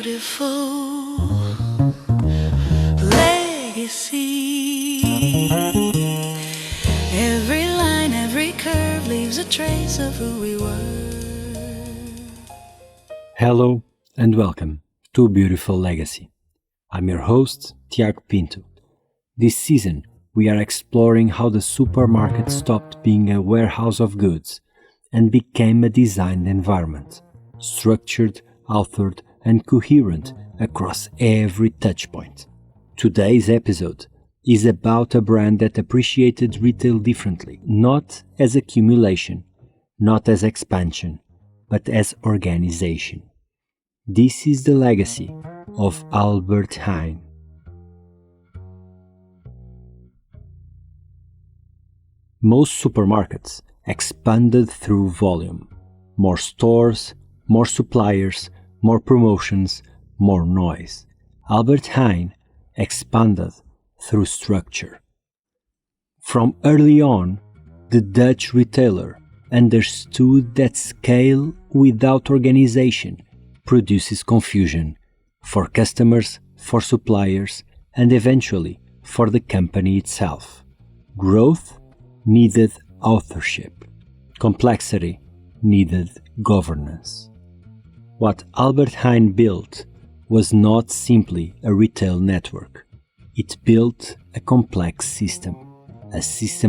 beautiful legacy. Every line, every curve leaves a trace of who we were. Hello and welcome to Beautiful Legacy. I'm your host, Tiago Pinto. This season, we are exploring how the supermarket stopped being a warehouse of goods and became a designed environment, structured, authored, and coherent across every touchpoint. Today's episode is about a brand that appreciated retail differently, not as accumulation, not as expansion, but as organization. This is the legacy of Albert Heijn. Most supermarkets expanded through volume. More stores, more suppliers, more promotions, more noise. Albert Heijn expanded through structure. From early on, the Dutch retailer understood that scale without organization produces confusion for customers, for suppliers, and eventually for the company itself. Growth needed authorship. Complexity needed governance. What Albert Heijn built was not simply a retail network. It built a complex system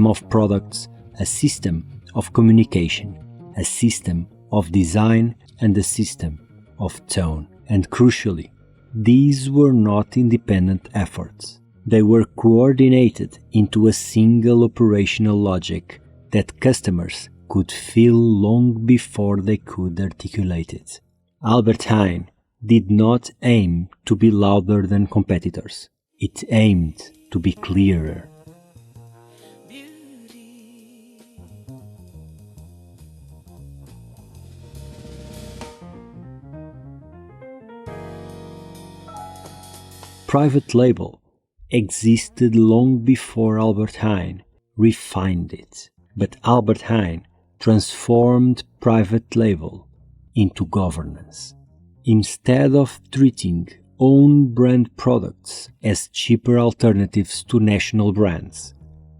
of products, a system of communication, a system of design, and a system of tone. And crucially, these were not independent efforts. They were coordinated into a single operational logic that customers could feel long before they could articulate it. Albert Heijn did not aim to be louder than competitors. It aimed to be clearer. Private label existed long before Albert Heijn refined it, but Albert Heijn transformed private label into governance. Instead of treating own brand products as cheaper alternatives to national brands,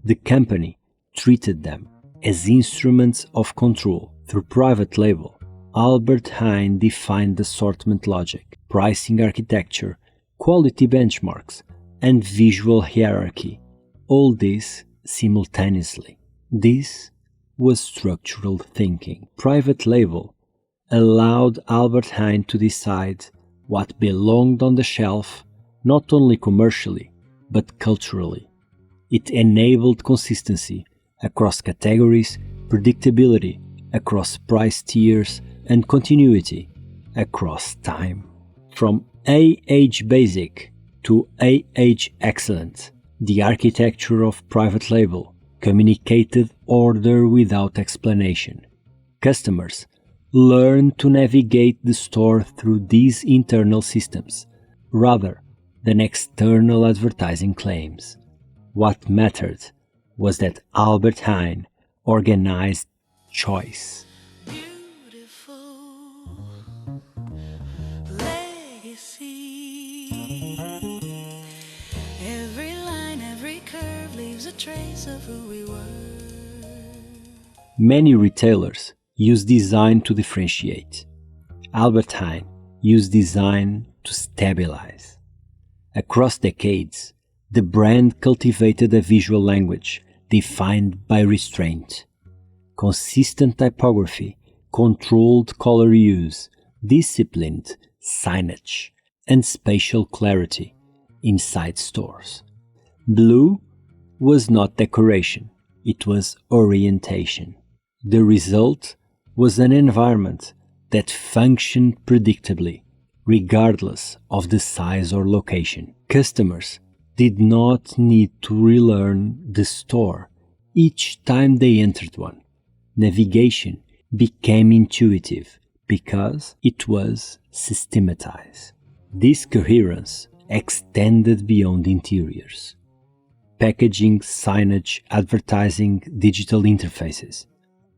the company treated them as instruments of control. Through private label, Albert Heijn defined assortment logic, pricing architecture, quality benchmarks, and visual hierarchy, all this simultaneously. This was structural thinking. Private label allowed Albert Heijn to decide what belonged on the shelf, not only commercially, but culturally. It enabled consistency across categories, predictability across price tiers, and continuity across time. From AH Basic to AH Excellent, the architecture of private label communicated order without explanation. Customers learned to navigate the store through these internal systems, rather than external advertising claims. What mattered was that Albert Heijn organized choice. Trace of who we were. Many retailers use design to differentiate. Albert Heijn used design to stabilize. Across decades, the brand cultivated a visual language defined by restraint. Consistent typography, controlled color use, disciplined signage, and spatial clarity inside stores. Blue was not decoration, it was orientation. The result was an environment that functioned predictably, regardless of the size or location. Customers did not need to relearn the store each time they entered one. Navigation became intuitive because it was systematized. This coherence extended beyond interiors. Packaging, signage, advertising, digital interfaces,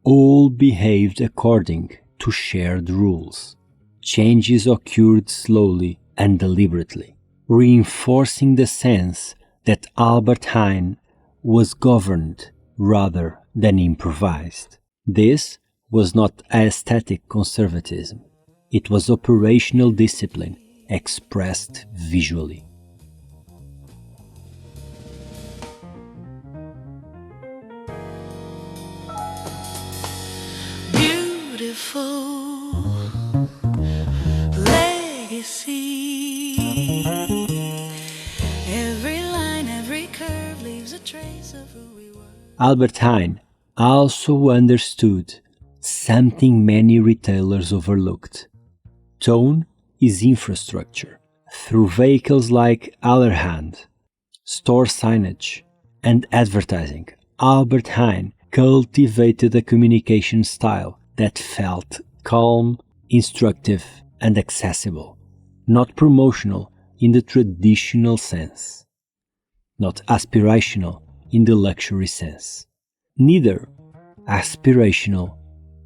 all behaved according to shared rules. Changes occurred slowly and deliberately, reinforcing the sense that Albert Heijn was governed rather than improvised. This was not aesthetic conservatism. It was operational discipline expressed visually. Beautiful legacy. Every line, every curve leaves a trace of who we were. Albert Heijn also understood something many retailers overlooked. Tone is infrastructure. Through vehicles like Albert Heijn, store signage, and advertising, Albert Heijn cultivated a communication style that felt calm, instructive, and accessible, not promotional in the traditional sense, not aspirational in the luxury sense, neither aspirational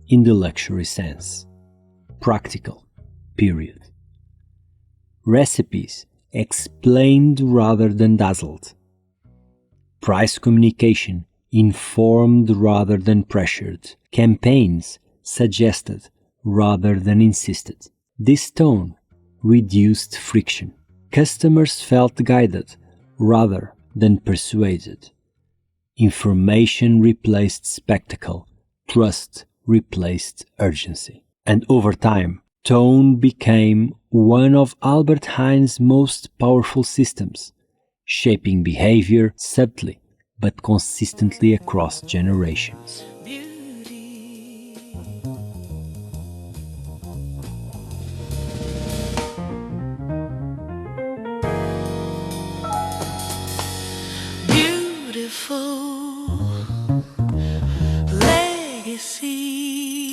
in the luxury sense, practical, period. Recipes explained rather than dazzled. Price communication informed rather than pressured. Campaigns suggested rather than insisted. This tone reduced friction. Customers felt guided rather than persuaded. Information replaced spectacle. Trust replaced urgency. And over time, tone became one of Albert Heijn's most powerful systems, shaping behavior subtly but consistently across generations. Beautiful legacy.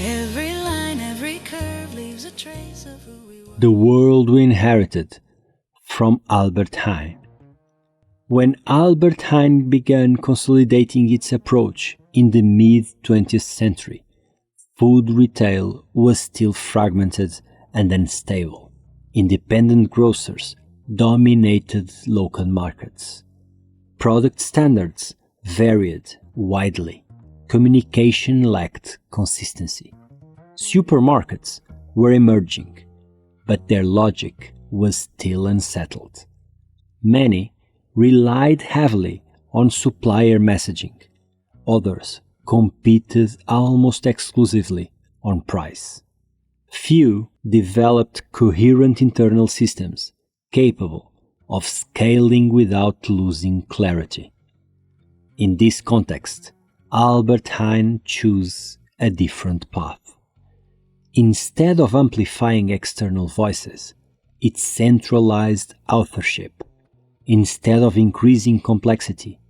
Every line, every curve leaves a trace of who we were. The world we inherited from Albert Heijn. When Albert Heijn began consolidating its approach in the mid-20th century, food retail was still fragmented and unstable. Independent grocers dominated local markets. Product standards varied widely. Communication lacked consistency. Supermarkets were emerging, but their logic was still unsettled. Many relied heavily on supplier messaging. Others competed almost exclusively on price. Few developed coherent internal systems capable of scaling without losing clarity. In this context, Albert Heijn chose a different path. Instead of amplifying external voices, it centralized authorship. Instead of increasing complexity,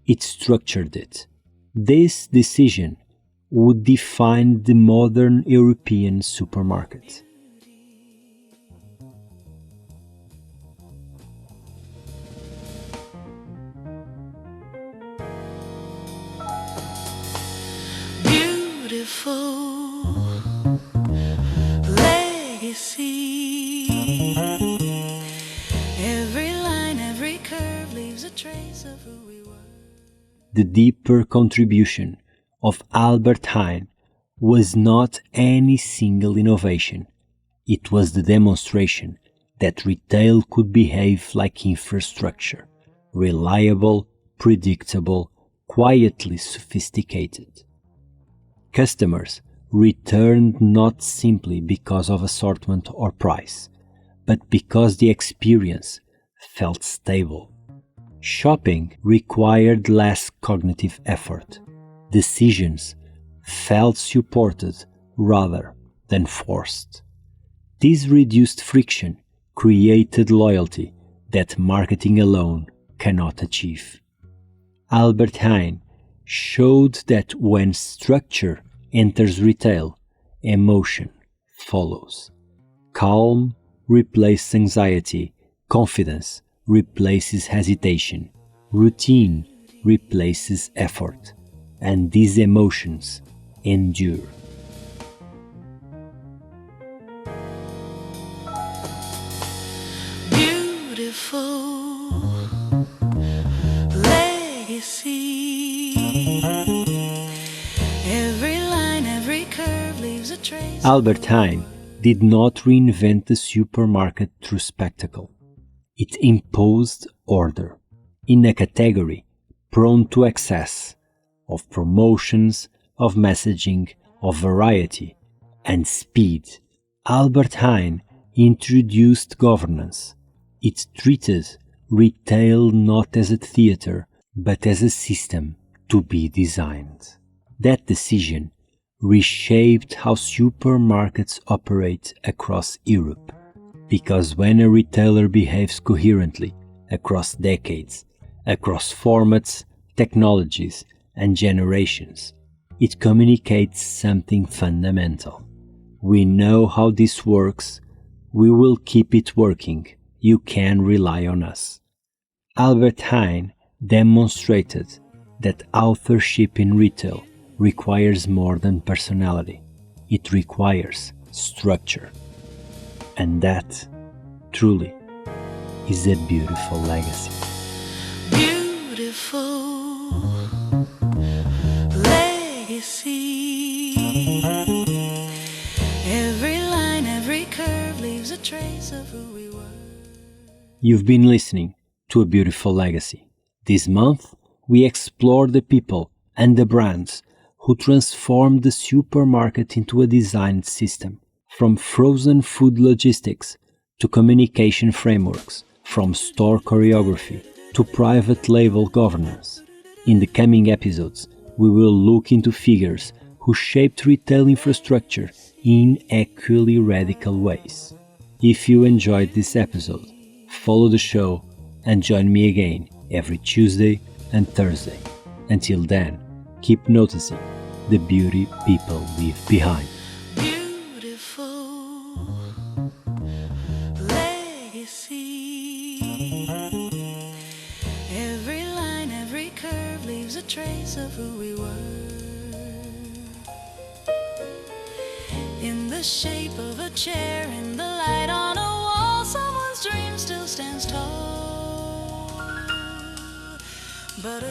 it structured it. This decision would define the modern European supermarket. Beautiful legacy. Every line, every curve leaves a trace of who we were. The deeper contribution of Albert Heijn was not any single innovation. It was the demonstration that retail could behave like infrastructure, reliable, predictable, quietly sophisticated. Customers returned not simply because of assortment or price, but because the experience felt stable. Shopping required less cognitive effort. Decisions felt supported rather than forced. This reduced friction created loyalty that marketing alone cannot achieve. Albert Heijn showed that when structure enters retail, emotion follows. Calm replaces anxiety, confidence replaces hesitation, routine replaces effort, and these emotions endure. beautiful legacy. Every line, every curve leaves a trace. Albert Heijn did not reinvent the supermarket through spectacle. It imposed order in a category prone to excess, of promotions, of messaging, of variety, and speed. Albert Heijn introduced governance. It treated retail not as a theater, but as a system to be designed. That decision reshaped how supermarkets operate across Europe, because when a retailer behaves coherently across decades, across formats, technologies, and generations, it communicates something fundamental. We know how this works. We will keep it working. You can rely on us. Albert Heijn demonstrated that authorship in retail requires more than personality. It requires structure. And that, truly, is a beautiful legacy. Beautiful legacy. Every line, every curve leaves a trace of who we were. You've been listening to A Beautiful Legacy. This month, we explore the people and the brands who transformed the supermarket into a designed system. From frozen food logistics to communication frameworks, from store choreography to private label governance. In the coming episodes, we will look into figures who shaped retail infrastructure in equally radical ways. If you enjoyed this episode, follow the show and join me again every Tuesday and Thursday. Until then, keep noticing the beauty people leave behind. Beautiful legacy. Every line, every curve leaves a trace of who we were. In the shape of a chair, in the light on a wall, someone's dream still stands tall. But